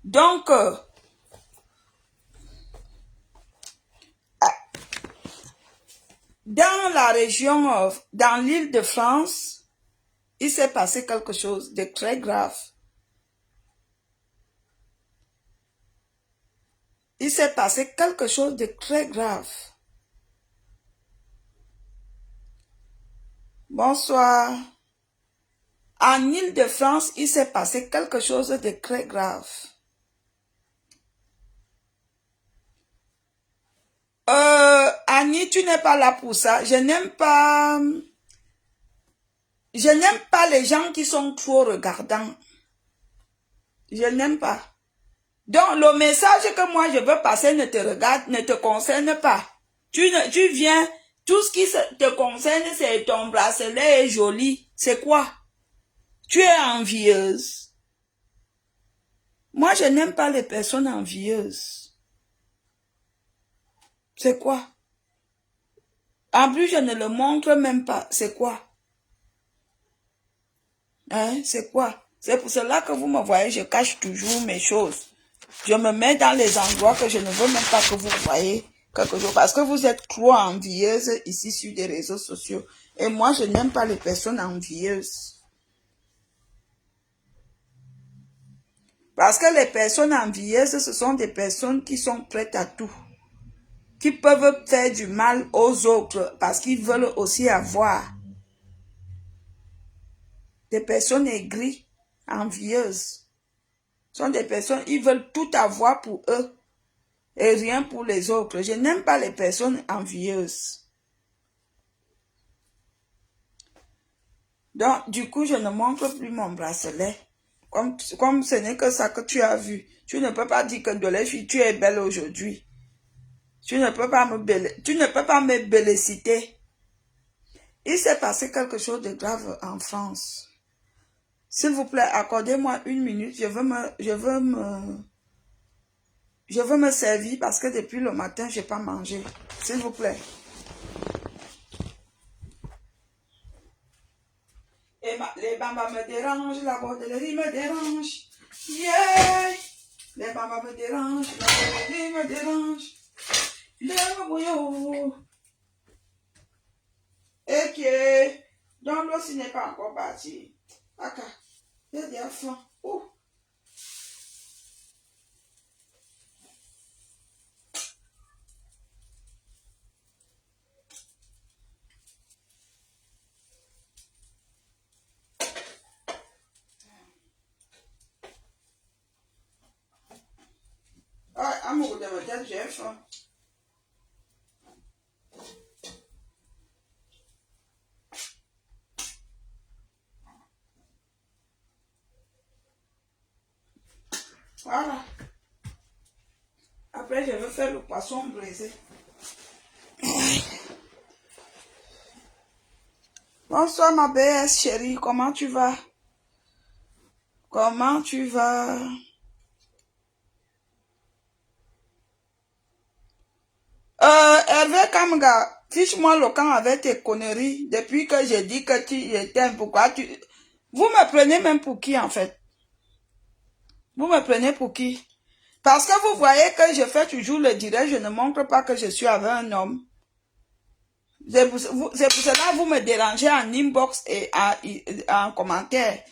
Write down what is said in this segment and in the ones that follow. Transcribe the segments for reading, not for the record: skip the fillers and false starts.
Donc, dans la région, dans l'île de France, il s'est passé quelque chose de très grave. Il s'est passé quelque chose de très grave. Bonsoir. En Île-de-France, il s'est passé quelque chose de très grave. Annie, tu n'es pas là pour ça. Je n'aime pas les gens qui sont trop regardants. Je n'aime pas. Donc, le message que moi je veux passer ne te regarde, ne te concerne pas. Tu viens, tout ce qui te concerne, c'est ton bracelet est joli. C'est quoi? Tu es envieuse. Moi, je n'aime pas les personnes envieuses. C'est quoi? En plus, je ne le montre même pas. C'est quoi? Hein? C'est quoi? C'est pour cela que vous me voyez, je cache toujours mes choses. Je me mets dans les endroits que je ne veux même pas que vous voyez quelque chose. Parce que vous êtes trop envieuses ici sur des réseaux sociaux. Et moi, je n'aime pas les personnes envieuses. Parce que les personnes envieuses, ce sont des personnes qui sont prêtes à tout. Qui peuvent faire du mal aux autres parce qu'ils veulent aussi avoir. Des personnes aigries, envieuses. Sont des personnes, ils veulent tout avoir pour eux et rien pour les autres. Je n'aime pas les personnes envieuses. Donc, du coup, je ne montre plus mon bracelet. Comme ce n'est que ça que tu as vu. Tu ne peux pas dire que de la fille, tu es belle aujourd'hui. Tu ne peux pas me féliciter. Il s'est passé quelque chose de grave en France. S'il vous plaît, accordez-moi une minute. Je veux me servir parce que depuis le matin, je n'ai pas mangé. S'il vous plaît. Et les bambas me dérangent, la bordellerie me dérange. Yeah! Les bambas me dérangent, la bordellerie me dérange. Ok. Donc l'autre n'est pas encore parti. Ok. Il y a des enfants. Ouh. Ah, amour de ma tête, j'ai faim. Voilà. Après, je vais faire le poisson braisé. Bonsoir ma belle chérie, comment tu vas? Comment tu vas? Hervé Kamga, fiche-moi le camp avec tes conneries depuis que j'ai dit que tu t'aimes. Pourquoi tu... Vous me prenez même pour qui en fait? Vous me prenez pour qui? Parce que vous voyez que je fais toujours le direct, je ne montre pas que je suis avec un homme. C'est pour cela que vous me dérangez en inbox et en commentaire.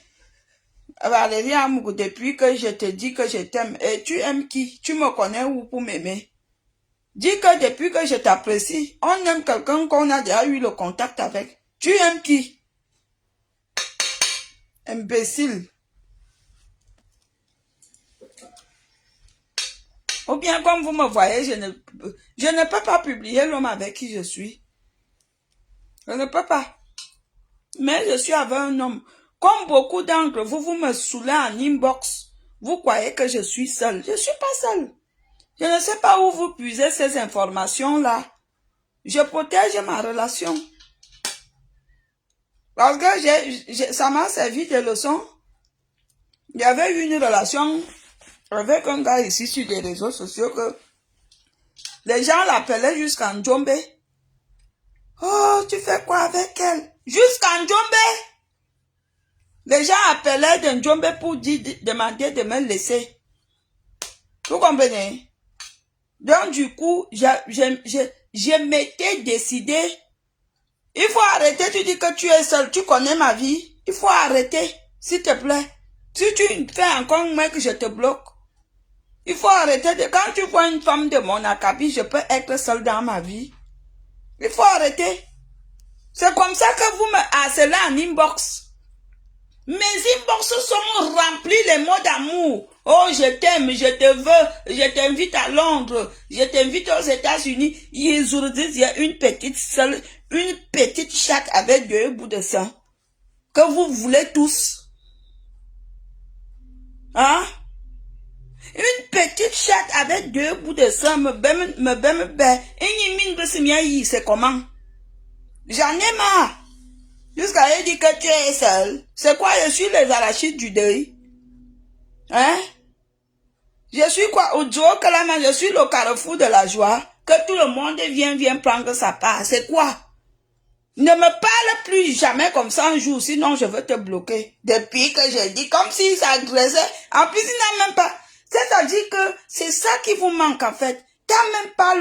Valérie Amour, depuis que je te dis que je t'aime, et tu aimes qui? Tu me connais où pour m'aimer? Dis que depuis que je t'apprécie, on aime quelqu'un qu'on a déjà eu le contact avec. Tu aimes qui? Imbécile. Ou bien comme vous me voyez, je ne peux pas publier l'homme avec qui je suis. Je ne peux pas. Mais je suis avec un homme. Comme beaucoup d'entre vous, vous me saoulez en inbox. Vous croyez que je suis seule. Je ne suis pas seule. Je ne sais pas où vous puisez ces informations-là. Je protège ma relation. Parce que ça m'a servi de leçon. Il y avait eu une relation avec un gars ici sur les réseaux sociaux que les gens l'appelaient jusqu'en Djombe. Oh, tu fais quoi avec elle? Jusqu'en Djombe. Les gens appelaient de Djombe pour demander de me laisser. Vous comprenez? Donc, du coup, je m'étais décidé. Il faut arrêter, tu dis que tu es seul, tu connais ma vie. Il faut arrêter, s'il te plaît. Si tu fais encore un mec, je te bloque. Il faut arrêter de... Quand tu vois une femme de mon acabit, je peux être seule dans ma vie. Il faut arrêter. C'est comme ça que vous me harcelez en inbox. Mes inbox sont remplis les mots d'amour. Oh, je t'aime, je te veux, je t'invite à Londres, je t'invite aux États-Unis. Aujourd'hui, il y a une petite chatte avec 2 bouts de sang que vous voulez tous. Hein? Une petite chatte avec 2 bouts de sang c'est comment? J'en ai marre. Jusqu'à elle dit que tu es seul. C'est quoi? Je suis les arachides du deuil. Hein? Je suis quoi? Au Kalama, je suis le carrefour de la joie. Que tout le monde vient prendre sa part. C'est quoi? Ne me parle plus jamais comme ça un jour, sinon je veux te bloquer. Depuis que j'ai dit, comme s'il s'agressait. En plus, il n'a même pas... C'est-à-dire que c'est ça qui vous manque en fait. T'as même pas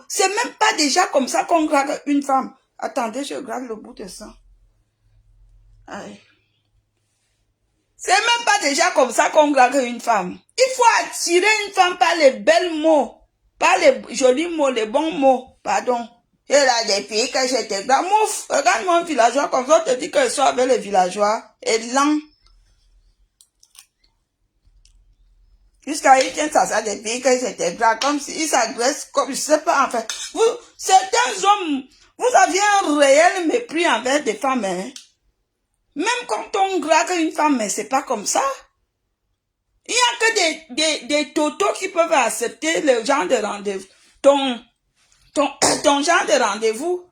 c'est même pas déjà comme ça qu'on gratte une femme. Attendez, je gratte le bout de sang. Allez. C'est même pas déjà comme ça qu'on gratte une femme. Il faut attirer une femme par les belles mots. Par les jolis mots, les bons mots. Pardon. Et là, depuis que j'étais grand, mouf, regarde-moi un villageois comme ça, on te dit que je sois avec les villageois. Et lent. Jusqu'à il tient ça depuis que j'étais grand, comme s'il s'agresse, comme je sais pas, en fait. Vous, certains hommes, vous aviez un réel mépris envers des femmes, hein. Même quand on gratte une femme, mais c'est pas comme ça. Il n'y a que des totos qui peuvent accepter le genre de rendez-vous. Ton genre de rendez-vous.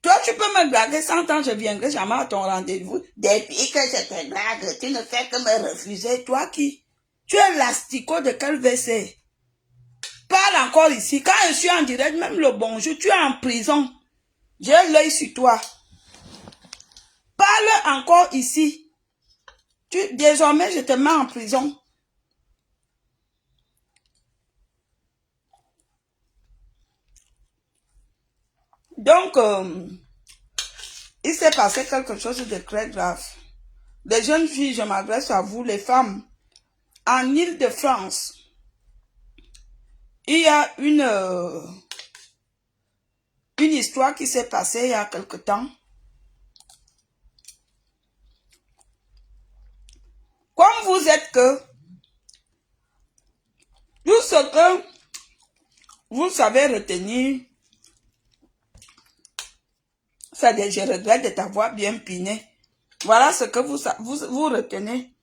Toi, tu peux me draguer 100 ans, je viendrai jamais à ton rendez-vous. Depuis que je te drague, tu ne fais que me refuser. Toi qui? Tu es l'asticot de quel WC? Parle encore ici. Quand je suis en direct, même le bonjour, tu es en prison. J'ai l'œil sur toi. Parle encore ici. Désormais, je te mets en prison. Donc, il s'est passé quelque chose de très grave. Les jeunes filles, je m'adresse à vous, les femmes. En Île-de-France, il y a une histoire qui s'est passée il y a quelque temps. Comme vous êtes que, tout ce que vous savez retenir, c'est je regrette de t'avoir bien piné. Voilà ce que vous retenez.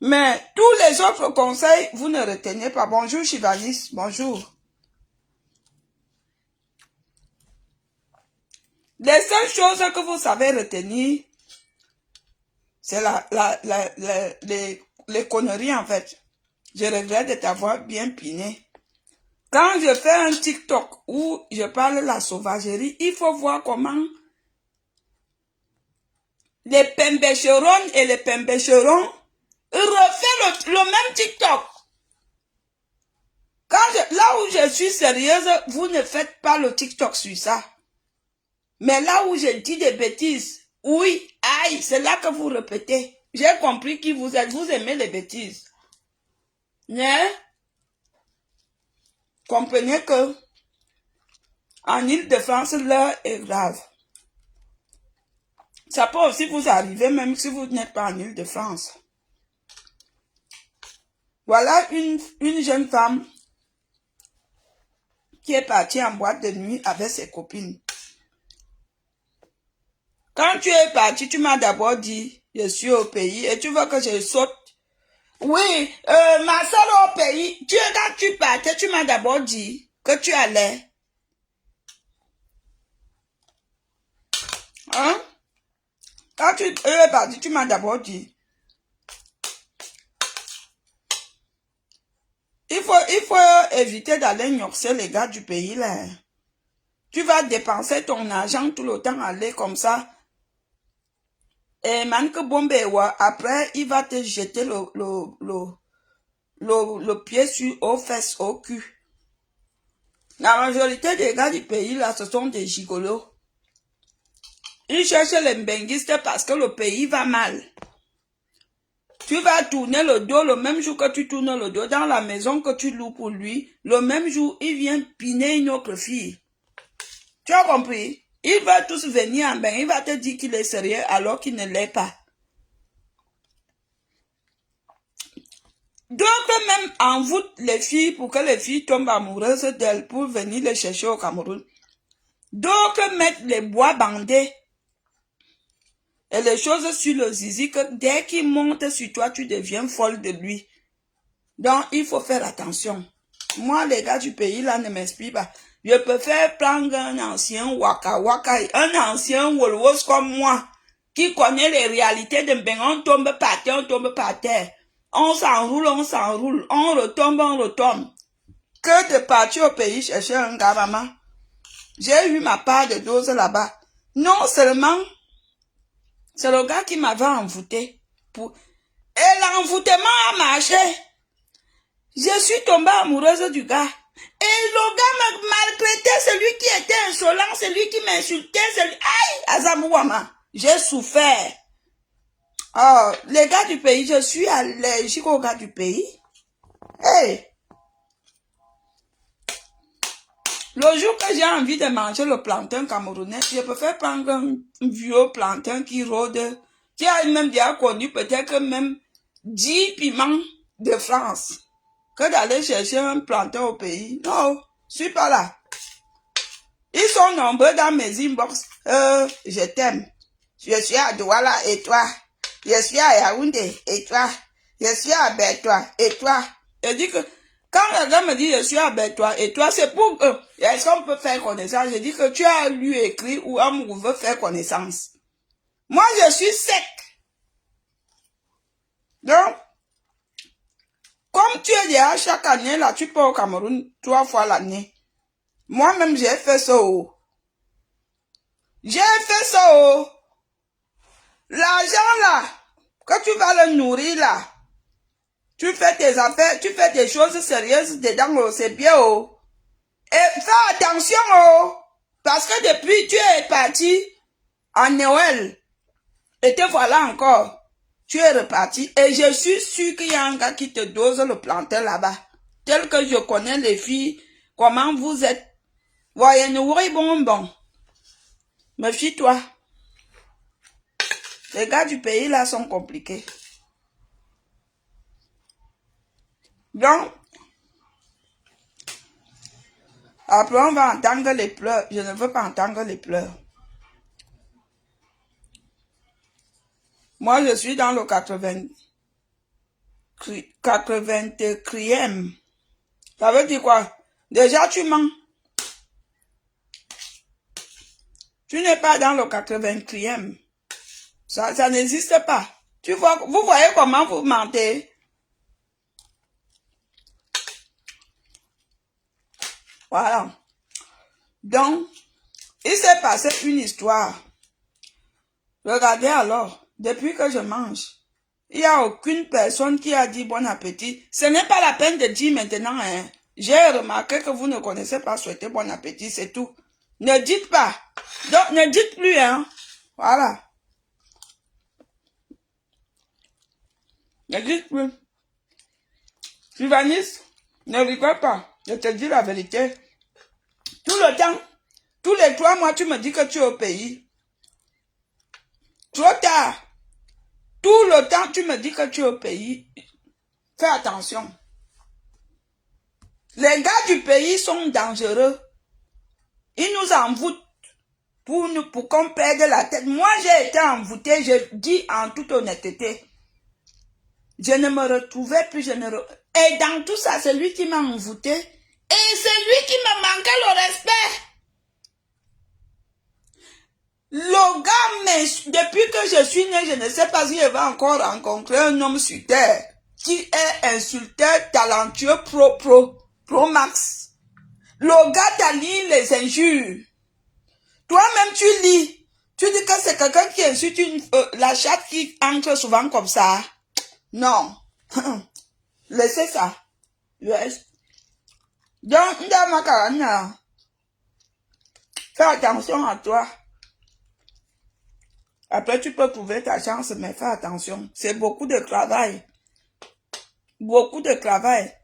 Mais tous les autres conseils, vous ne retenez pas. Bonjour Chivalis, bonjour. Les seules choses que vous savez retenir, c'est les conneries en fait. Je regrette de t'avoir bien piné. Quand je fais un TikTok où je parle de la sauvagerie, il faut voir comment les pembécherons et les pembécherons refait le même TikTok. Là où je suis sérieuse, vous ne faites pas le TikTok sur ça. Mais là où je dis des bêtises, oui, aïe, c'est là que vous répétez. J'ai compris qui vous êtes, vous aimez les bêtises. Mais, comprenez que en Île-de-France, l'heure est grave. Ça peut aussi vous arriver même si vous n'êtes pas en Île-de-France. Voilà une jeune femme qui est partie en boîte de nuit avec ses copines. Quand tu es parti, tu m'as d'abord dit, je suis au pays et tu veux que je saute. Oui, ma soeur au pays. Quand tu partais, tu m'as d'abord dit que tu allais. Hein? Quand tu es parti, tu m'as d'abord dit. Il faut éviter d'aller gnoxer les gars du pays là. Tu vas dépenser ton argent tout le temps, aller comme ça. Et man que bombe, après, il va te jeter le pied aux fesses, au cul. La majorité des gars du pays, là, ce sont des gigolos. Ils cherchent les mbenguistes parce que le pays va mal. Tu vas tourner le dos le même jour que tu tournes le dos dans la maison que tu loues pour lui. Le même jour, il vient piner une autre fille. Tu as compris? Il va tous venir en bain. Il va te dire qu'il est sérieux alors qu'il ne l'est pas. D'autres même envoûtent les filles pour que les filles tombent amoureuses d'elles pour venir les chercher au Cameroun. D'autres mettent les bois bandés et les choses sur le zizi que dès qu'il monte sur toi, tu deviens folle de lui. Donc, il faut faire attention. Moi, les gars du pays, là, ne m'inspirent pas. Je préfère prendre un ancien waka waka, un ancien wolwos comme moi, qui connaît les réalités de ben, on tombe par terre. On s'enroule, on retombe. Que de partir au pays chercher un gars, maman. J'ai eu ma part de dose là-bas. Non seulement, c'est le gars qui m'avait envoûté. Et l'envoûtement a marché. Je suis tombée amoureuse du gars. Et le gars me maltraitait, celui qui était insolent, celui qui m'insultait, Aïe, Azamouama, j'ai souffert. Oh, les gars du pays, je suis allergique aux gars du pays. Hey! Le jour que j'ai envie de manger le plantain camerounais, je préfère prendre un vieux plantain qui rôde, qui a même déjà connu peut-être même 10 piments de France, que d'aller chercher un plantain au pays. Non, je suis pas là. Ils sont nombreux dans mes inbox. Je t'aime. Je suis à Douala et toi. Je suis à Yaoundé et toi. Je suis à Bertois et toi. Je dis que quand le gars me dit je suis à Bertois et toi, c'est pour eux. Est-ce qu'on peut faire connaissance? Je dis que tu as lu écrit ou on veut faire connaissance. Moi, je suis sec. Donc, comme tu es déjà chaque année là, tu peux au Cameroun 3 fois l'année. Moi-même, j'ai fait ça. J'ai fait ça. L'argent là, que tu vas le nourrir là, tu fais tes affaires, tu fais des choses sérieuses dedans, c'est bien. Et fais attention, parce que depuis tu es parti en Noël, et te voilà encore, tu es reparti, et je suis sûr qu'il y a un gars qui te dose le plantain là-bas, tel que je connais les filles, comment vous êtes. Voyez, nous bon. Méfie-toi. Les gars du pays là sont compliqués. Donc, après on va entendre les pleurs. Je ne veux pas entendre les pleurs. Moi, je suis dans le 84e. Ça veut dire quoi? Déjà, tu mens. Tu n'es pas dans le 84e. Ça n'existe pas. Tu vois, vous voyez comment vous mentez? Voilà. Donc, il s'est passé une histoire. Regardez alors, depuis que je mange, il n'y a aucune personne qui a dit bon appétit. Ce n'est pas la peine de dire maintenant, hein. J'ai remarqué que vous ne connaissez pas souhaiter bon appétit, c'est tout. Ne dites pas. Donc, ne dites plus, hein. Voilà. Ne dites plus. Sylvanus, ne rigole pas. Je te dis la vérité. Tout le temps, tous les 3 mois, tu me dis que tu es au pays. Trop tard. Tout le temps, tu me dis que tu es au pays. Fais attention. Les gars du pays sont dangereux. Ils nous envoûtent pour qu'on perde la tête. Moi, j'ai été envoûtée, je dis en toute honnêteté. Je ne me retrouvais plus, Et dans tout ça, c'est lui qui m'a envoûté. Et c'est lui qui me manquait le respect. Le gars, depuis que je suis né, je ne sais pas si je vais encore rencontrer un homme sur terre qui est insulteur, talentueux, pro max. Le gars t'a lu les injures. Toi-même, tu lis. Tu dis que c'est quelqu'un qui insulte la chatte qui entre souvent comme ça. Non. Laissez ça. Yes. Donc, fais attention à toi. Après, tu peux trouver ta chance, mais fais attention. C'est beaucoup de travail. Beaucoup de travail.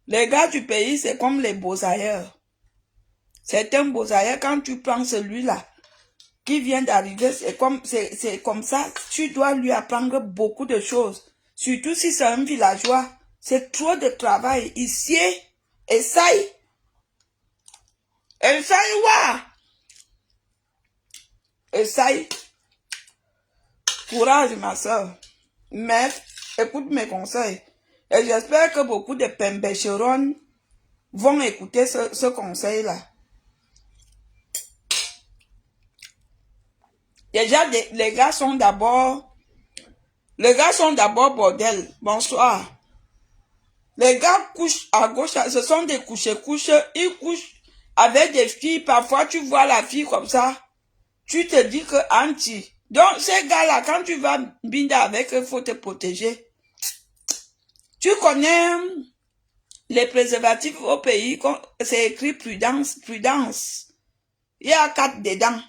Les gars du pays, c'est comme les beaux ailleurs. C'est un beau ailleurs. Quand tu prends celui-là, qui vient d'arriver, c'est comme ça. Tu dois lui apprendre beaucoup de choses. Surtout si c'est un villageois. C'est trop de travail. Ici, essaye. Essaye, ouais. Essaye. Courage, ma soeur. Mais, écoute mes conseils. Et j'espère que beaucoup de pembécherons vont écouter ce conseil-là. Déjà, les gars sont d'abord bordel. Bonsoir. Les gars couchent à gauche, ce sont des couches. Ils couchent avec des filles. Parfois, tu vois la fille comme ça. Tu te dis que anti. Donc, ces gars-là, quand tu vas binder avec eux, il faut te protéger. Tu connais les préservatifs au pays, c'est écrit prudence. Il y a 4 dedans.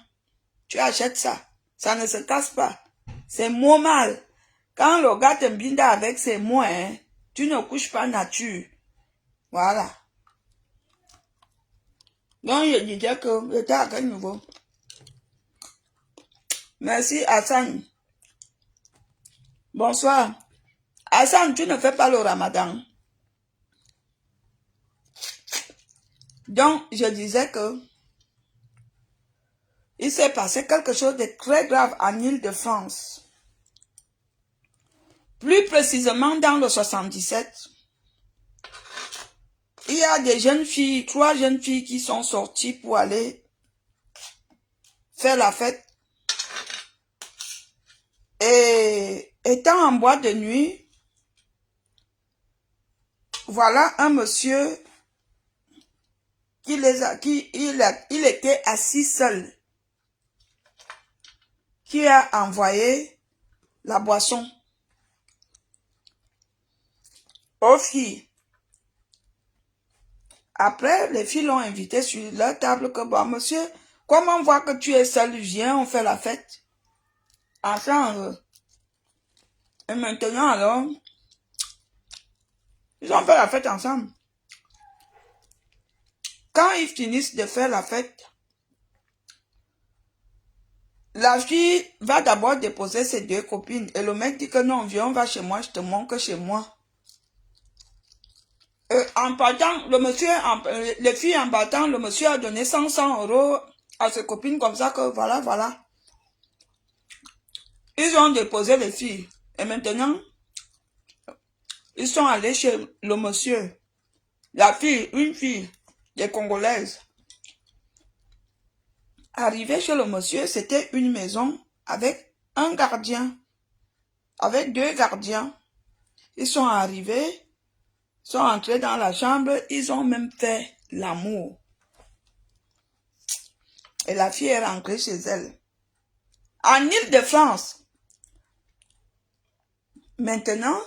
Tu achètes ça. Ça ne se casse pas. C'est normal. Quand le gars te binde avec ses mots, hein, tu ne couches pas nature. Voilà. Donc, je disais que j'étais à quel niveau? Merci, Hassan. Bonsoir. Hassan, tu ne fais pas le ramadan. Donc, je disais que il s'est passé quelque chose de très grave en Île-de-France. Plus précisément dans le 77. Il y a des jeunes filles, 3 jeunes filles qui sont sorties pour aller faire la fête. Et étant en boîte de nuit, voilà un monsieur il était assis seul, qui a envoyé la boisson aux filles. Après, les filles l'ont invité sur leur table que, bon, monsieur, comme on voit que tu es seul, viens, on fait la fête. Ensemble. Et maintenant, alors, ils ont fait la fête ensemble. Quand ils finissent de faire la fête, la fille va d'abord déposer ses 2 copines. Et le mec dit que non, viens, on va chez moi, je te montre chez moi. En partant, les filles en partant, le monsieur a donné 100 € à ses copines comme ça que voilà. Ils ont déposé les filles. Et maintenant, ils sont allés chez le monsieur. La fille, une fille, des Congolaises. Arrivé chez le monsieur, c'était une maison avec un gardien. Avec 2 gardiens. Ils sont arrivés, sont entrés dans la chambre, ils ont même fait l'amour. Et la fille est rentrée chez elle. En Île-de-France. Maintenant,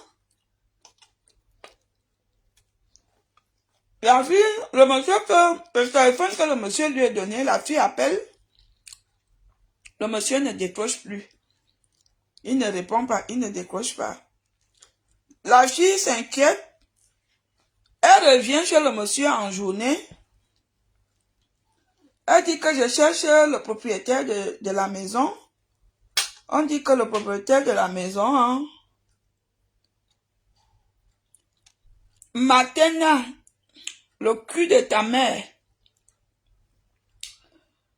la fille, le téléphone que le monsieur lui a donné, la fille appelle. Le monsieur ne décroche plus. Il ne répond pas, il ne décroche pas. La fille s'inquiète. Elle revient chez le monsieur en journée. Elle dit que je cherche le propriétaire de la maison. On dit que le propriétaire de la maison, hein, Matena, le cul de ta mère,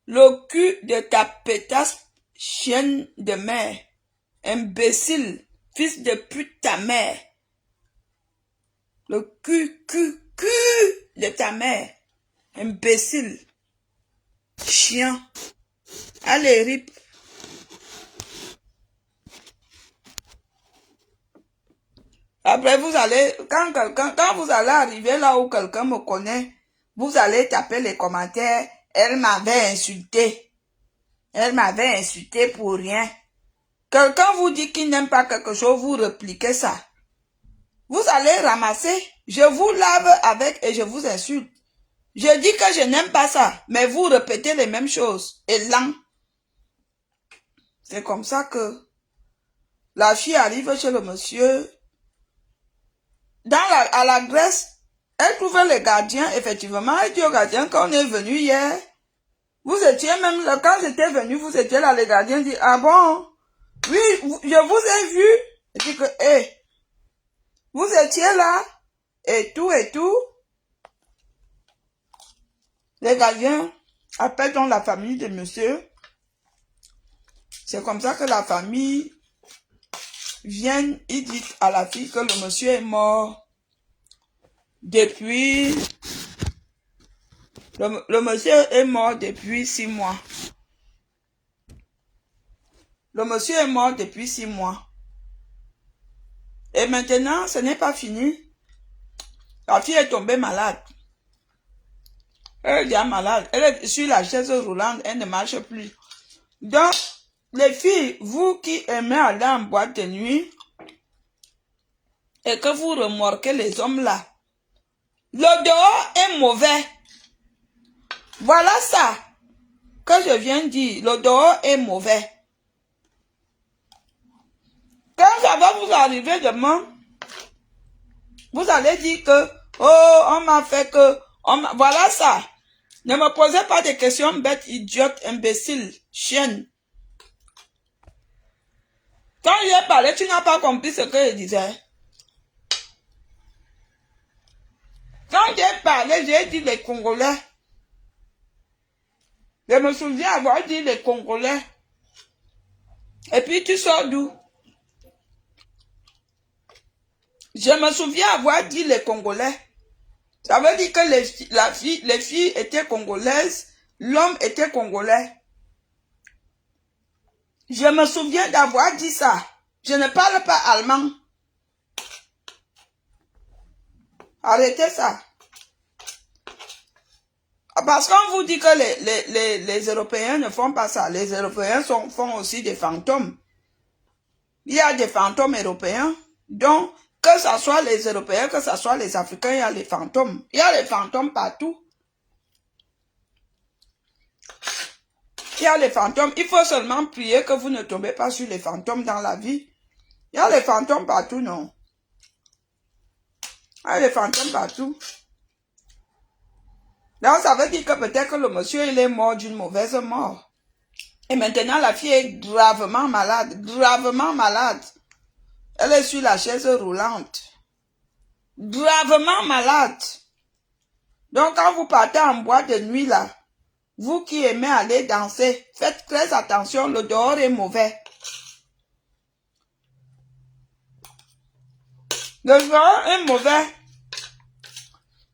le cul de ta pétasse chienne de mère, imbécile, fils de pute ta mère, le cul de ta mère, imbécile, chien, allez rip. Après, vous allez, quand vous allez arriver là où quelqu'un me connaît, vous allez taper les commentaires, elle m'avait insulté. Elle m'avait insulté pour rien. Quelqu'un vous dit qu'il n'aime pas quelque chose, vous répliquez ça. vous allez ramasser, je vous lave avec et je vous insulte. Je dis que je n'aime pas ça, mais vous répétez les mêmes choses, et lent. C'est comme ça que la fille arrive chez le monsieur. À la Grèce, elle trouve le gardien, effectivement, elle dit au gardien qu'on est venu hier. Vous étiez même là, quand j'étais venu, vous étiez là, le gardien dit, ah bon? Oui, je vous ai vu. Il dit que, vous étiez là, et tout. Les gardiens appellent donc la famille de monsieur. C'est comme ça que la famille vient, ils disent à la fille que le monsieur est mort depuis... Le monsieur est mort depuis 6 mois. Le monsieur est mort depuis 6 mois. Et maintenant, ce n'est pas fini. La fille est tombée malade. Elle est déjà malade. Elle est sur la chaise roulante. Elle ne marche plus. Donc, les filles, vous qui aimez aller en boîte de nuit et que vous remorquez les hommes là, le dehors est mauvais. Voilà ça que je viens de dire. Le dehors est mauvais. Quand ça va vous arriver demain, vous allez dire que, oh, on m'a fait que, voilà ça. Ne me posez pas des questions bêtes, idiotes, imbéciles, chiennes. Quand j'ai parlé, tu n'as pas compris ce que je disais. Quand j'ai parlé, j'ai dit les Congolais. Je me souviens avoir dit les Congolais. Et puis tu sors d'où? Je me souviens avoir dit les Congolais. Ça veut dire que les filles étaient congolaises, l'homme était congolais. Je me souviens d'avoir dit ça. Je ne parle pas allemand. Arrêtez ça. Parce qu'on vous dit que les Européens ne font pas ça. Les Européens font aussi des fantômes. Il y a des fantômes européens. Donc, que ce soit les Européens, que ce soit les Africains, il y a les fantômes. Il y a les fantômes partout. Il y a les fantômes. Il faut seulement prier que vous ne tombez pas sur les fantômes dans la vie. Il y a les fantômes partout, non? Il y a les fantômes partout. Donc, ça veut dire que peut-être que le monsieur, il est mort d'une mauvaise mort. Et maintenant, la fille est gravement malade. Gravement malade. Elle est sur la chaise roulante. Gravement malade. Donc, quand vous partez en boîte de nuit, là, vous qui aimez aller danser, faites très attention, le dehors est mauvais. Le dehors est mauvais.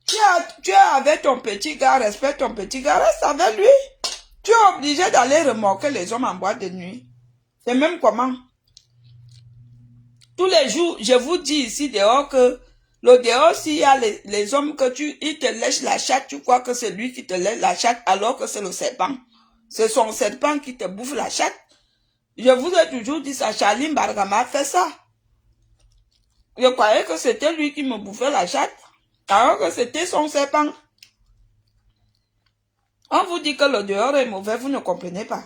Tu es avec ton petit gars, respecte ton petit gars, reste avec lui. Tu es obligé d'aller remorquer les hommes en boîte de nuit. C'est même comment? Tous les jours, je vous dis ici dehors que le dehors, s'il y a les hommes que ils te lèchent la chatte, tu crois que c'est lui qui te lèche la chatte alors que c'est le serpent. C'est son serpent qui te bouffe la chatte. Je vous ai toujours dit ça, Charlie Bargama fait ça. Je croyais que c'était lui qui me bouffait la chatte, alors que c'était son serpent. On vous dit que le dehors est mauvais, vous ne comprenez pas.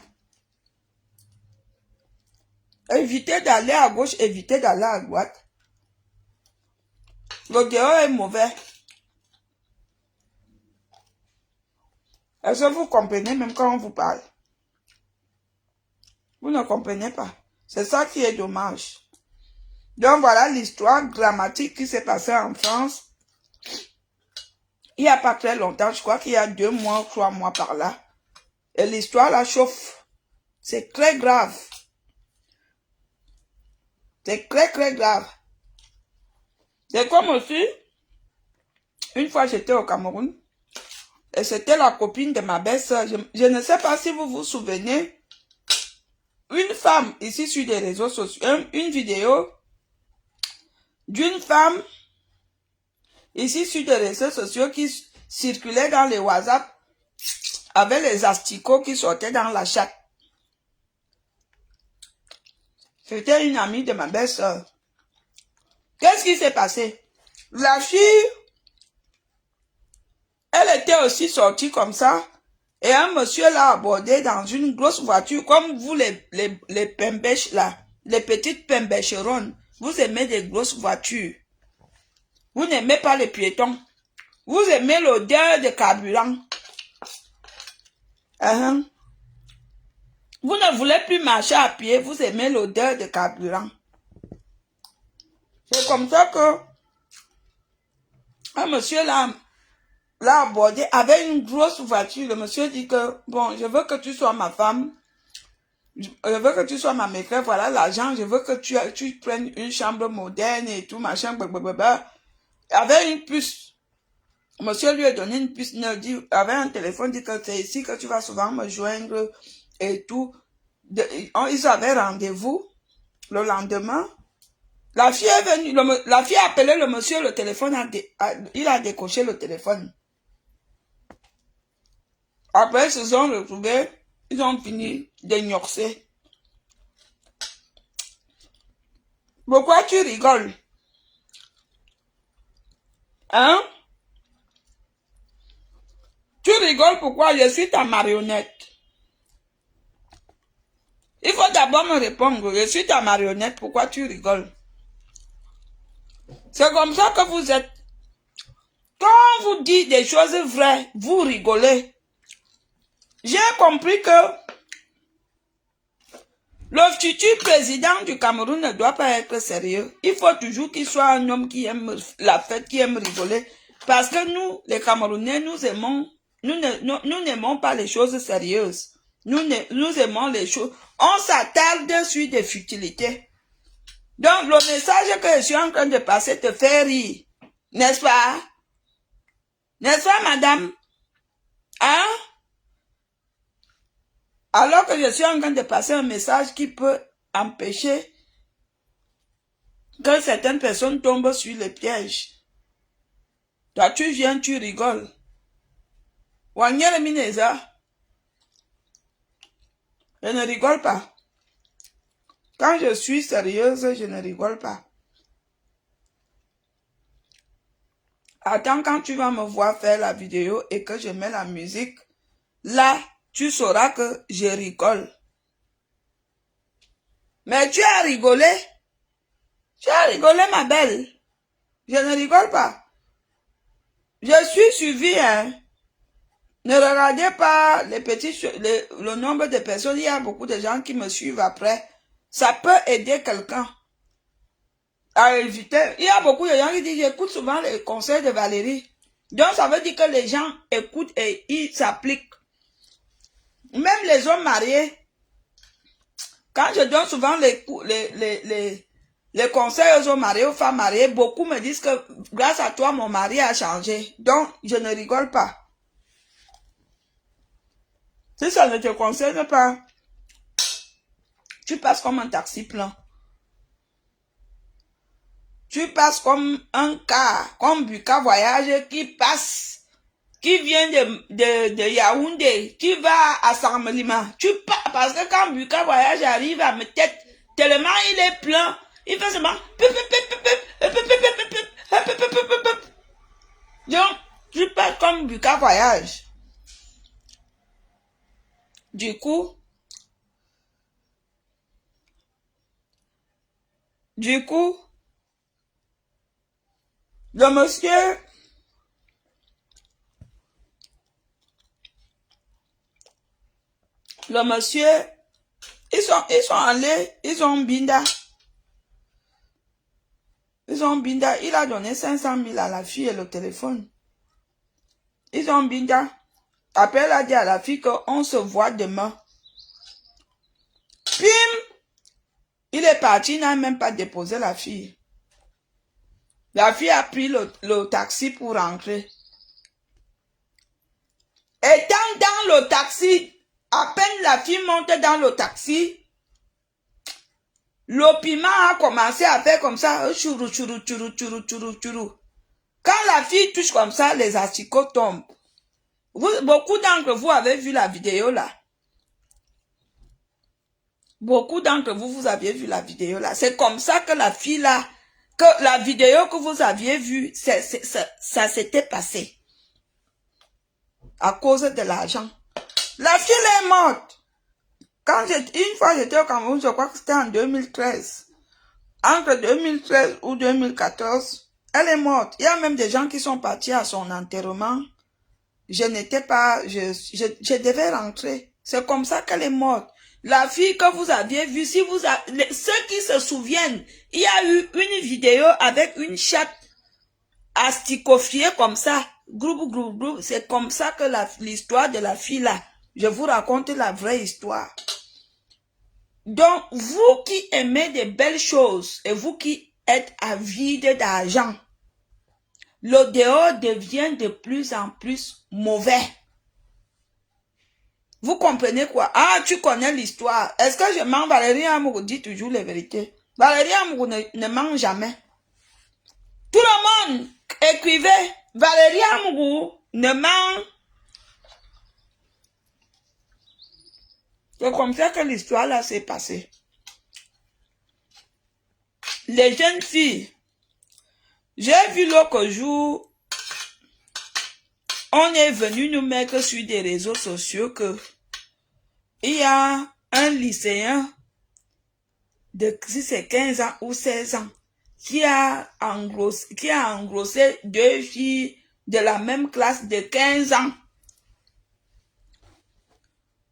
Évitez d'aller à gauche, évitez d'aller à droite. Le dehors est mauvais. Est-ce que vous comprenez même quand on vous parle? Vous ne comprenez pas. C'est ça qui est dommage. Donc voilà l'histoire dramatique qui s'est passée en France. Il n'y a pas très longtemps, je crois qu'il y a 2 mois, 3 mois par là. Et l'histoire la chauffe. C'est très grave. C'est très très grave. C'est comme aussi, une fois j'étais au Cameroun, et c'était la copine de ma belle-sœur. Je ne sais pas si vous vous souvenez, une femme ici sur les réseaux sociaux, une vidéo d'une femme ici sur les réseaux sociaux qui circulait dans les WhatsApp avec les asticots qui sortaient dans la chatte. C'était une amie de ma belle-sœur. Qu'est-ce qui s'est passé? La fille, elle était aussi sortie comme ça. Et un monsieur l'a abordé dans une grosse voiture, comme vous les pembèches là, les petites pembècheronnes. Vous aimez des grosses voitures. Vous n'aimez pas les piétons. Vous aimez l'odeur de carburant. Vous ne voulez plus marcher à pied, vous aimez l'odeur de carburant. C'est comme ça que un monsieur l'a abordé avec une grosse voiture. Le monsieur dit que, bon, je veux que tu sois ma femme. Je veux que tu sois ma maîtresse, voilà l'argent. Je veux que tu prennes une chambre moderne et tout, machin, blablabla. Avec une puce. Monsieur lui a donné une puce, il dit, avec un téléphone, dit que c'est ici que tu vas souvent me joindre et tout. Ils avaient rendez-vous le lendemain. La fille est venue, la fille a appelé le monsieur, le téléphone, il a décoché le téléphone. Après, ils se sont retrouvés, ils ont fini d'ignorer. Pourquoi tu rigoles? Hein? Tu rigoles pourquoi? Je suis ta marionnette. Il faut d'abord me répondre, je suis ta marionnette, pourquoi tu rigoles? C'est comme ça que vous êtes. Quand on vous dit des choses vraies, vous rigolez. J'ai compris que le futur président du Cameroun ne doit pas être sérieux. Il faut toujours qu'il soit un homme qui aime la fête, qui aime rigoler. Parce que nous, les Camerounais, nous n'aimons pas les choses sérieuses. Nous aimons les choses. On s'attarde sur des futilités. Donc, le message que je suis en train de passer te fait rire. N'est-ce pas? N'est-ce pas, madame? Hein? Alors que je suis en train de passer un message qui peut empêcher que certaines personnes tombent sur les pièges. Toi, tu viens, tu rigoles. Wanyere Mineza. Je ne rigole pas. Quand je suis sérieuse, je ne rigole pas. Attends, quand tu vas me voir faire la vidéo et que je mets la musique, là, tu sauras que je rigole. Mais tu as rigolé. Tu as rigolé, ma belle. Je ne rigole pas. Je suis suivi, hein. Ne regardez pas les petits, le nombre de personnes. Il y a beaucoup de gens qui me suivent après. Ça peut aider quelqu'un à éviter. Il y a beaucoup de gens qui disent, j'écoute souvent les conseils de Valérie. Donc, ça veut dire que les gens écoutent et ils s'appliquent. Même les hommes mariés, quand je donne souvent les conseils aux hommes mariés, aux femmes mariées, beaucoup me disent que grâce à toi, mon mari a changé. Donc, je ne rigole pas. Si ça ne te concerne pas, tu passes comme un taxi plein. Tu passes comme un car, comme Buka Voyage qui passe, qui vient de Yaoundé, qui va à Samelima. Tu passes, parce que quand Buka Voyage arrive à me tête, tellement il est plein, il fait seulement donc, tu passes comme Buka Voyage. Du coup, le monsieur, ils sont allés, ils ont binda. Il a donné 500 000 à la fille et le téléphone. Ils ont binda. Après, elle a dit à la fille qu'on se voit demain. Pim! Il est parti, il n'a même pas déposé la fille. La fille a pris le taxi pour rentrer. Étant dans le taxi, à peine la fille monte dans le taxi, le piment a commencé à faire comme ça, chourou, chourou, chourou, chourou, chourou, chourou. Quand la fille touche comme ça, les asticots tombent. Beaucoup d'entre vous avez vu la vidéo là. Beaucoup d'entre vous, vous aviez vu la vidéo là. C'est comme ça que la fille là, que la vidéo que vous aviez vue, ça s'était passé à cause de l'argent. La fille est morte. Une fois j'étais au Cameroun, je crois que c'était en 2013. Entre 2013 ou 2014, elle est morte. Il y a même des gens qui sont partis à son enterrement. Je n'étais pas, je devais rentrer. C'est comme ça qu'elle est morte. La fille que vous aviez vue, si vous ceux qui se souviennent, il y a eu une vidéo avec une chatte asticofiée comme ça. Groupe. C'est comme ça que l'histoire de la fille là. Je vous raconte la vraie histoire. Donc, vous qui aimez des belles choses et vous qui êtes avide d'argent, le dehors devient de plus en plus mauvais. Vous comprenez quoi? Ah, tu connais l'histoire. Est-ce que je mens? Valérie Amourou dit toujours les vérités. Valérie Amourou ne ment jamais. Tout le monde écrivait, Valérie Amourou ne ment. C'est comme ça que l'histoire là s'est passée. Les jeunes filles, j'ai vu l'autre jour, on est venu nous mettre sur des réseaux sociaux que il y a un lycéen de si c'est 15 ans ou 16 ans qui a engrossé deux filles de la même classe de 15 ans.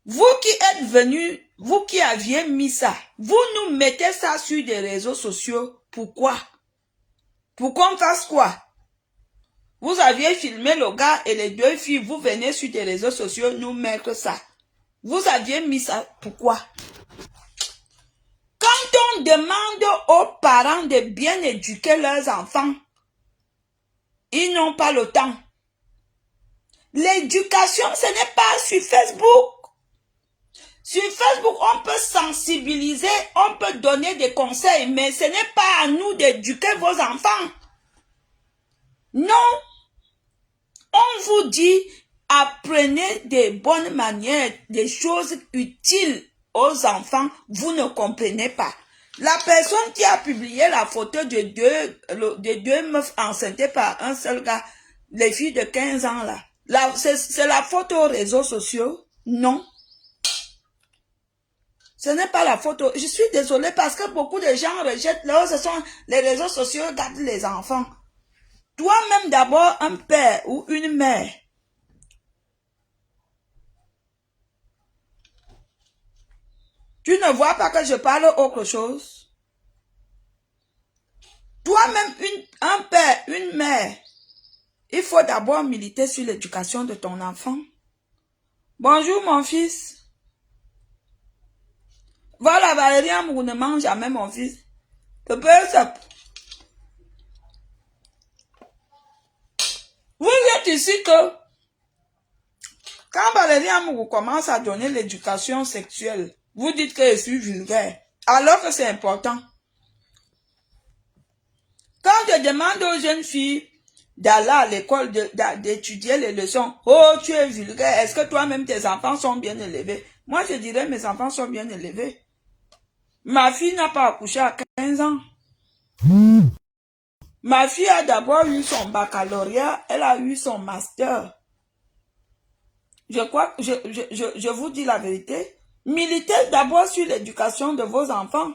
Vous qui êtes venus, vous qui aviez mis ça, vous nous mettez ça sur des réseaux sociaux. Pourquoi? Pour qu'on fasse quoi? Vous aviez filmé le gars et les deux filles, vous venez sur des réseaux sociaux nous mettre ça. Vous aviez mis ça, pourquoi? Quand on demande aux parents de bien éduquer leurs enfants, ils n'ont pas le temps. L'éducation, ce n'est pas sur Facebook. Sur Facebook, on peut sensibiliser, on peut donner des conseils, mais ce n'est pas à nous d'éduquer vos enfants. Non. On vous dit, apprenez des bonnes manières, des choses utiles aux enfants, vous ne comprenez pas. La personne qui a publié la photo de deux meufs enceintes par un seul gars, les filles de 15 ans là, c'est la photo aux réseaux sociaux? Non. Ce n'est pas la photo. Je suis désolée parce que beaucoup de gens rejettent là, ce sont les réseaux sociaux, gardent les enfants. Toi-même d'abord un père ou une mère. Tu ne vois pas que je parle autre chose? Toi-même un père, une mère. Il faut d'abord militer sur l'éducation de ton enfant. Bonjour mon fils. Voilà, Valérie Amourou ne mange jamais mon fils. Vous êtes ici que quand Valérie Amourou commence à donner l'éducation sexuelle, vous dites que je suis vulgaire, alors que c'est important. Quand je demande aux jeunes filles d'aller à l'école, d'étudier les leçons, oh, tu es vulgaire, est-ce que toi-même tes enfants sont bien élevés? Moi, je dirais mes enfants sont bien élevés. Ma fille n'a pas accouché à 15 ans. Ma fille a d'abord eu son baccalauréat, elle a eu son master. Je crois que je vous dis la vérité. Militez d'abord sur l'éducation de vos enfants.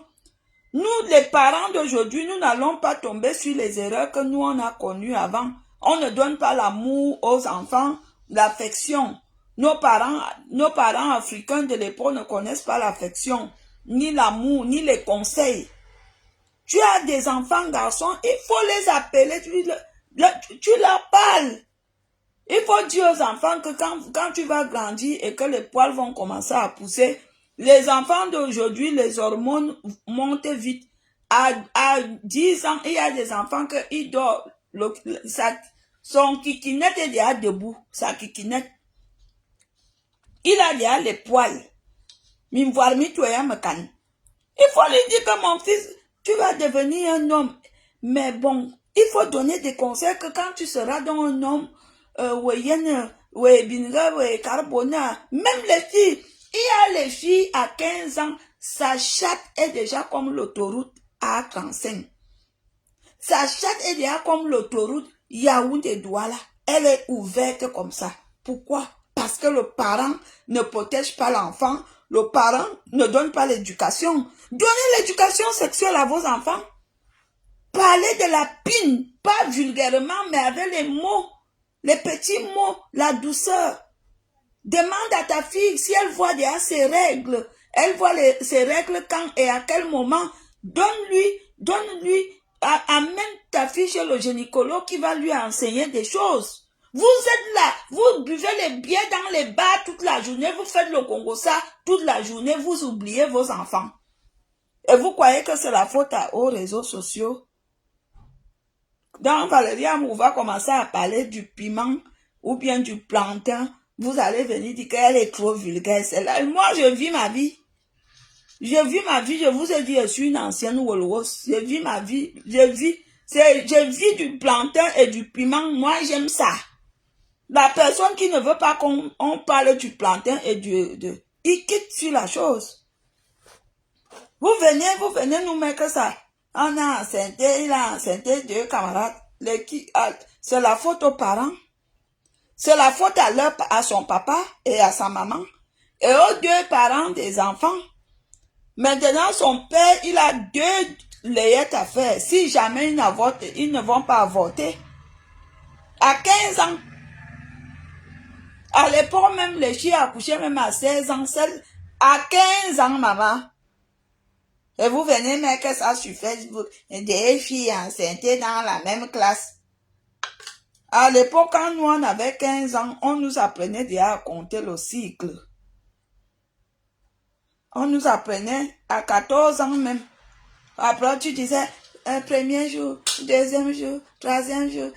Nous, les parents d'aujourd'hui, nous n'allons pas tomber sur les erreurs que nous, on a connues avant. On ne donne pas l'amour aux enfants, l'affection. Nos parents africains de l'époque ne connaissent pas l'affection, ni l'amour, ni les conseils. Tu as des enfants garçons, il faut les appeler, tu leur parles. Il faut dire aux enfants que quand tu vas grandir et que les poils vont commencer à pousser, les enfants d'aujourd'hui, les hormones montent vite. À 10 ans, il y a des enfants qui dorment. Son kikinette est déjà debout. Sa kikinette. Il a déjà les poils. Il faut lui dire que mon fils, tu vas devenir un homme. Mais bon, il faut donner des conseils que quand tu seras dans un homme, même les filles, il y a les filles à 15 ans, sa chatte est déjà comme l'autoroute à 35. Sa chatte est déjà comme l'autoroute Yaoundé-Douala. Elle est ouverte comme ça. Pourquoi? Parce que le parent ne protège pas l'enfant. Le parent ne donne pas l'éducation. Donnez l'éducation sexuelle à vos enfants. Parlez de la pine, pas vulgairement, mais avec les mots, les petits mots, la douceur. Demande à ta fille si elle voit déjà ses règles. Elle voit ses règles quand et à quel moment. Donne-lui, amène ta fille chez le gynécologue qui va lui enseigner des choses. Vous êtes là, vous buvez les bières dans les bars toute la journée, vous faites le Congo-ça toute la journée, vous oubliez vos enfants. Et vous croyez que c'est la faute aux réseaux sociaux? Donc Valérie Amour va commencer à parler du piment ou bien du plantain. Vous allez venir dire qu'elle est trop vulgaire. Moi, je vis ma vie. Je vis ma vie, je vous ai dit, je suis une ancienne Wolros. Je vis ma vie, je vis du plantain et du piment. Moi, j'aime ça. La personne qui ne veut pas qu'on parle du plantain et il quitte sur la chose. Vous venez nous mettre ça. On a enceinté, il a enceinté 2 camarades. C'est la faute aux parents. C'est la faute à son papa et à sa maman. Et aux 2 parents des enfants. Maintenant, son père, il a 2 layettes à faire. Si jamais ils ne vont pas avorter. À 15 ans. À l'époque, même les filles accouchaient même à 16 ans. À 15 ans, maman. Et vous venez mettre ça sur Facebook. Des filles enceintes dans la même classe. À l'époque, quand nous on avait 15 ans, on nous apprenait déjà à compter le cycle. On nous apprenait à 14 ans même. Après, tu disais, premier jour, deuxième jour, troisième jour.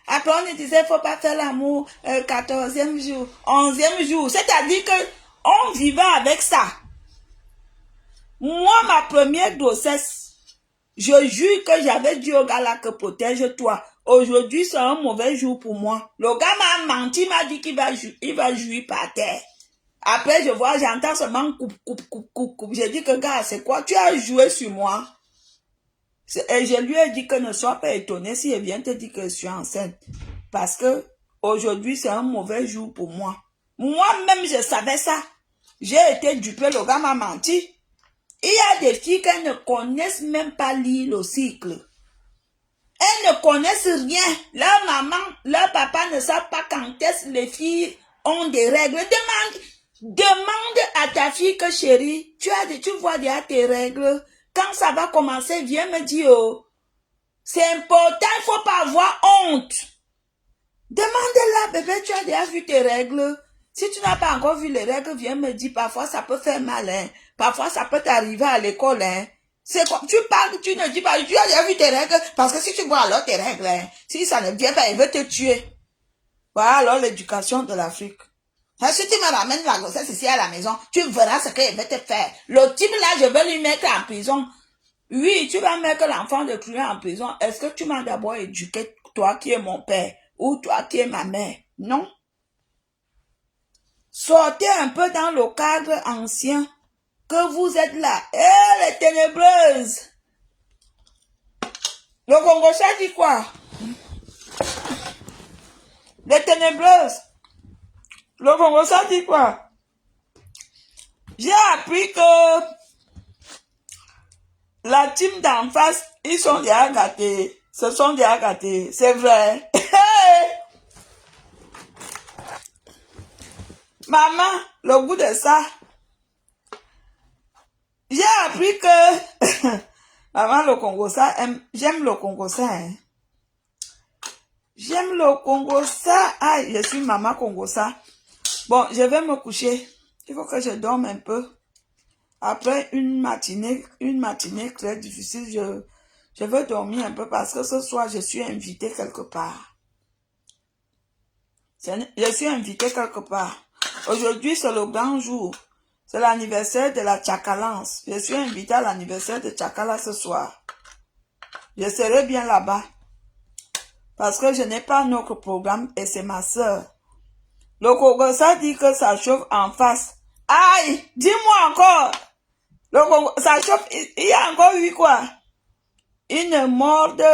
Après, on nous disait, faut pas faire l'amour, 14e jour, 11e jour. C'est-à-dire que on vivait avec ça. Moi, ma première grossesse, je jure que j'avais dit au gars là que protège-toi. Aujourd'hui, c'est un mauvais jour pour moi. Le gars m'a menti, m'a dit qu'il va jouir par terre. Après, j'entends seulement coupe. J'ai dit que gars, c'est quoi? Tu as joué sur moi. Et je lui ai dit que ne sois pas étonné si elle vient te dire que je suis enceinte. Parce que aujourd'hui, c'est un mauvais jour pour moi. Moi-même, je savais ça. J'ai été dupé, le gars m'a menti. Il y a des filles qui ne connaissent même pas lire le cycle. Elles ne connaissent rien. Leur maman, leur papa ne savent pas quand est-ce que les filles ont des règles. Demande à ta fille que chérie, tu vois déjà tes règles. Quand ça va commencer, viens me dire, oh, c'est important, il ne faut pas avoir honte. Demande-la, bébé, tu as déjà vu tes règles. Si tu n'as pas encore vu les règles, viens me dire, parfois ça peut faire mal, hein. Parfois ça peut t'arriver à l'école, hein. C'est quoi? Tu parles, tu ne dis pas, tu as déjà vu tes règles, parce que si tu vois alors tes règles, hein, si ça ne vient pas, il veut te tuer. Voilà alors l'éducation de l'Afrique. Si tu me ramènes la grossesse ici à la maison, tu verras ce qu'il veut te faire. Le type là, je vais lui mettre en prison. Oui, tu vas mettre l'enfant de Cruet en prison. Est-ce que tu m'as d'abord éduqué, toi qui es mon père, ou toi qui es ma mère? Non. Sortez un peu dans le cadre ancien que vous êtes là. Eh, les ténébreuses! Le Congo, ça dit quoi? Les ténébreuses! Le Congo, ça dit quoi? J'ai appris que la team d'en face, ils sont déjà gâtés. Ce sont déjà gâtés. C'est vrai. Maman, le goût de ça. J'ai appris que maman, le Congo, ça, j'aime le Congo, ça. Hein. J'aime le Congo, ça. Ah, je suis maman Congo, ça. Bon, je vais me coucher. Il faut que je dorme un peu. Après une matinée très difficile, je veux dormir un peu parce que ce soir, je suis invitée quelque part. Je suis invitée quelque part. Aujourd'hui, c'est le grand jour. C'est l'anniversaire de la Tchakalance. Je suis invitée à l'anniversaire de Tchakala ce soir. Je serai bien là-bas. Parce que je n'ai pas notre programme et c'est ma soeur. Le Congo, ça dit que ça chauffe en face. Aïe, dis-moi encore. Le Congo, ça chauffe, il y a encore eu quoi? Une morde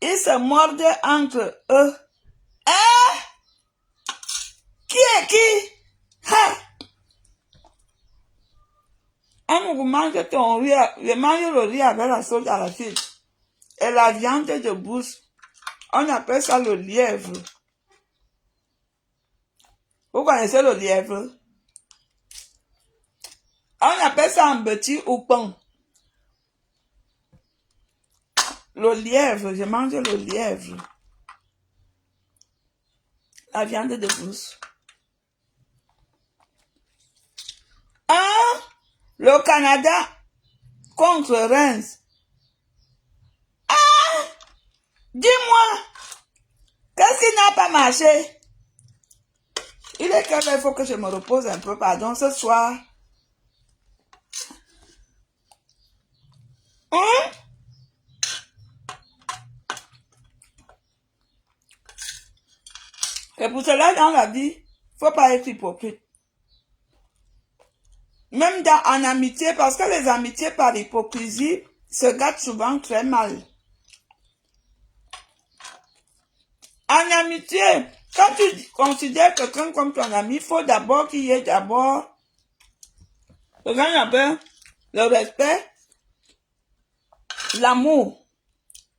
Ils se mordent entre eux. Hein? Qui est qui? Ha! On mange ton riz, je mange le riz avec la sauce à la fille. Et la viande de bouche. On appelle ça le lièvre. Vous connaissez le lièvre? On appelle ça un petit oupon. Le lièvre, je mange le lièvre. La viande de bouche. Hein? Le Canada contre Reims. Ah! Dis-moi, qu'est-ce qui n'a pas marché? Il est quelle heure? Il faut que je me repose un peu, pardon, ce soir. Hein? Et pour cela, dans la vie, il ne faut pas être hypocrite. Même en amitié, parce que les amitiés par hypocrisie se gâtent souvent très mal. En amitié, quand tu considères quelqu'un comme ton ami, il faut d'abord qu'il y ait d'abord le respect, l'amour.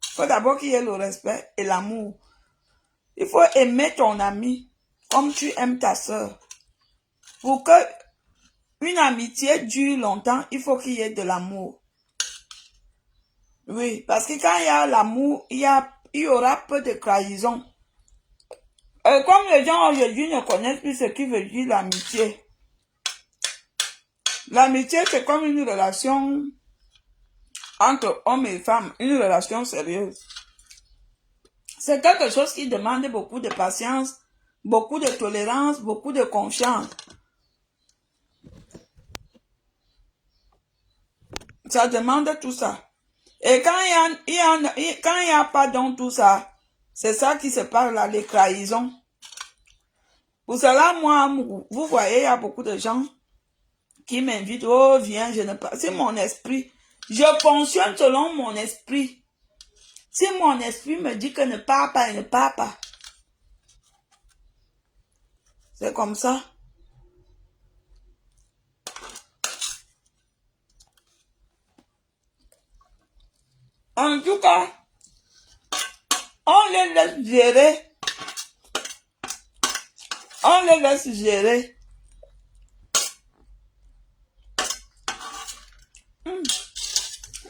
Il faut d'abord qu'il y ait le respect et l'amour. Il faut aimer ton ami comme tu aimes ta soeur. Pour que une amitié dure longtemps, il faut qu'il y ait de l'amour. Oui, parce que quand il y a l'amour, il y aura peu de trahison. Comme les gens aujourd'hui ne connaissent plus ce qui veut dire l'amitié. L'amitié, c'est comme une relation entre hommes et femmes, une relation sérieuse. C'est quelque chose qui demande beaucoup de patience, beaucoup de tolérance, beaucoup de confiance. Ça demande tout ça. Et quand il y a pas dans tout ça, c'est ça qui se parle là, les trahisons. Pour cela, moi, vous voyez, il y a beaucoup de gens qui m'invitent, oh, viens, je ne pas. C'est mon esprit. Je fonctionne selon mon esprit. Si mon esprit me dit que ne pars pas, il ne part pas. C'est comme ça. En tout cas, on les laisse gérer. On les laisse gérer.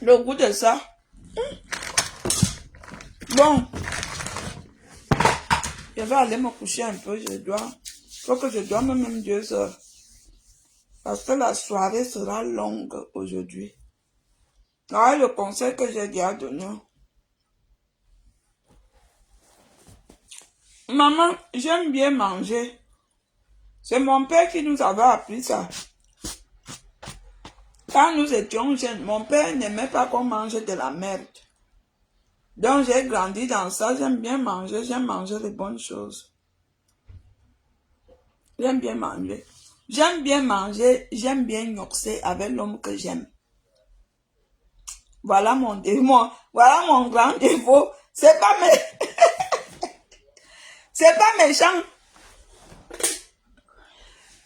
Le goût de ça. Bon. Je vais aller me coucher un peu. Faut que je dorme même 2 heures. Parce que la soirée sera longue aujourd'hui. Voilà le conseil que j'ai déjà donné. Maman, j'aime bien manger. C'est mon père qui nous avait appris ça. Quand nous étions jeunes, mon père n'aimait pas qu'on mange de la merde. Donc j'ai grandi dans ça, j'aime bien manger les bonnes choses. J'aime bien manger. J'aime bien noxer avec l'homme que j'aime. Voilà mon défaut, voilà mon grand défaut. C'est pas méchant.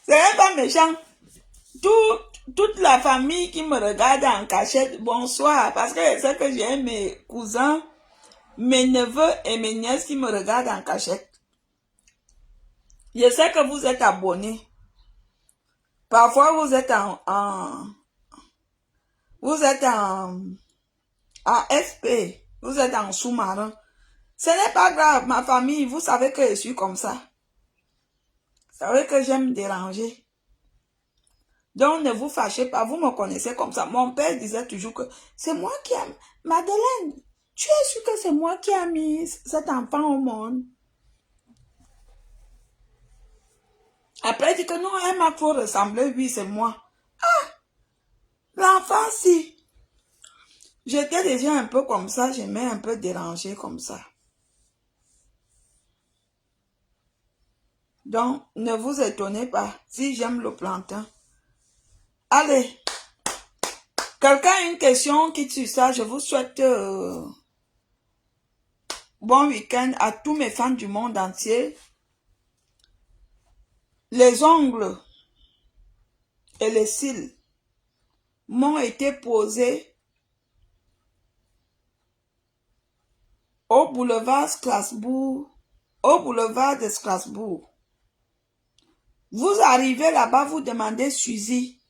C'est pas méchant. Toute la famille qui me regarde en cachette, bonsoir, parce que c'est que j'ai mes cousins, mes neveux et mes nièces qui me regardent en cachette. Je sais que vous êtes abonnés. Parfois, vous êtes en FP, vous êtes en sous-marin. Ce n'est pas grave, ma famille, vous savez que je suis comme ça. Vous savez que j'aime déranger. Donc, ne vous fâchez pas, vous me connaissez comme ça. Mon père disait toujours que c'est moi qui aime. Madeleine, tu es sûre que c'est moi qui ai mis cet enfant au monde? Après, il dit que non, elle m'a trop ressemblé, oui, c'est moi. Ah, l'enfant, si. J'étais déjà un peu comme ça, j'aimais un peu déranger comme ça. Donc, ne vous étonnez pas si j'aime le plantain. Allez, quelqu'un a une question qui tue ça, je vous souhaite bon week-end à tous mes fans du monde entier. Les ongles et les cils m'ont été posés au boulevard Strasbourg, au boulevard de Strasbourg. Vous arrivez là-bas, vous demandez Suzy.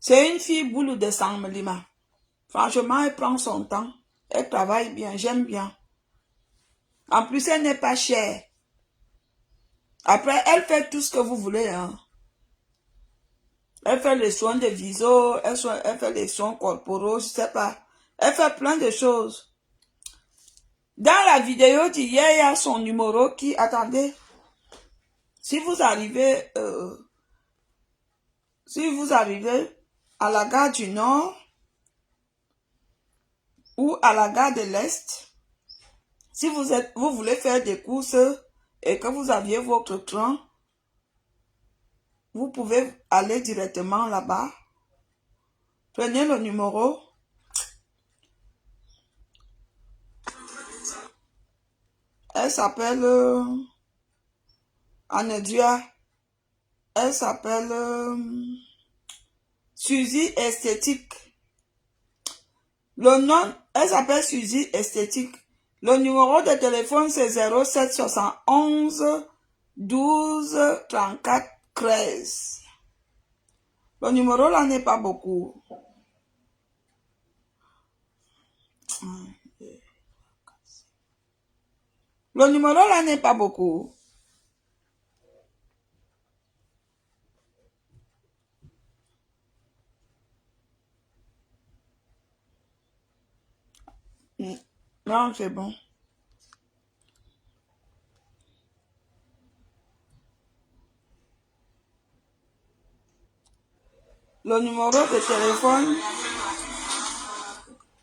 C'est une fille boulot de Saint-Melima. Franchement, elle prend son temps. Elle travaille bien, j'aime bien. En plus, elle n'est pas chère. Après, elle fait tout ce que vous voulez. Hein. Elle fait les soins de viso, elle fait les soins corporaux, je sais pas. Elle fait plein de choses. Dans la vidéo d'hier, il y a son numéro qui... Attendez. Si vous arrivez à la gare du Nord ou à la gare de l'Est, si vous voulez faire des courses et que vous aviez votre train, vous pouvez aller directement là-bas. Prenez le numéro. Elle s'appelle Anedia. Elle s'appelle Suzy Esthétique. Le nom, elle s'appelle Suzy Esthétique. Le numéro de téléphone, c'est 07 71 12 34 13. Le numéro là n'est pas beaucoup. Le numéro là n'est pas beaucoup. Non, c'est bon. Le numéro de téléphone,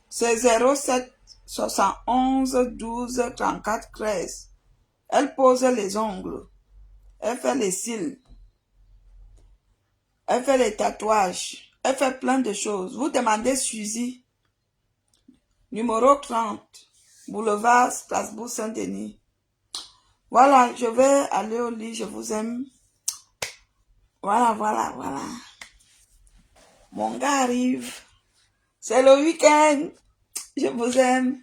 c'est 07 71 12 34 13. Elle pose les ongles. Elle fait les cils. Elle fait les tatouages. Elle fait plein de choses. Vous demandez Suzy. Numéro 30. Boulevard Strasbourg Saint-Denis. Voilà, je vais aller au lit. Je vous aime. Voilà. Mon gars arrive. C'est le week-end. Je vous aime.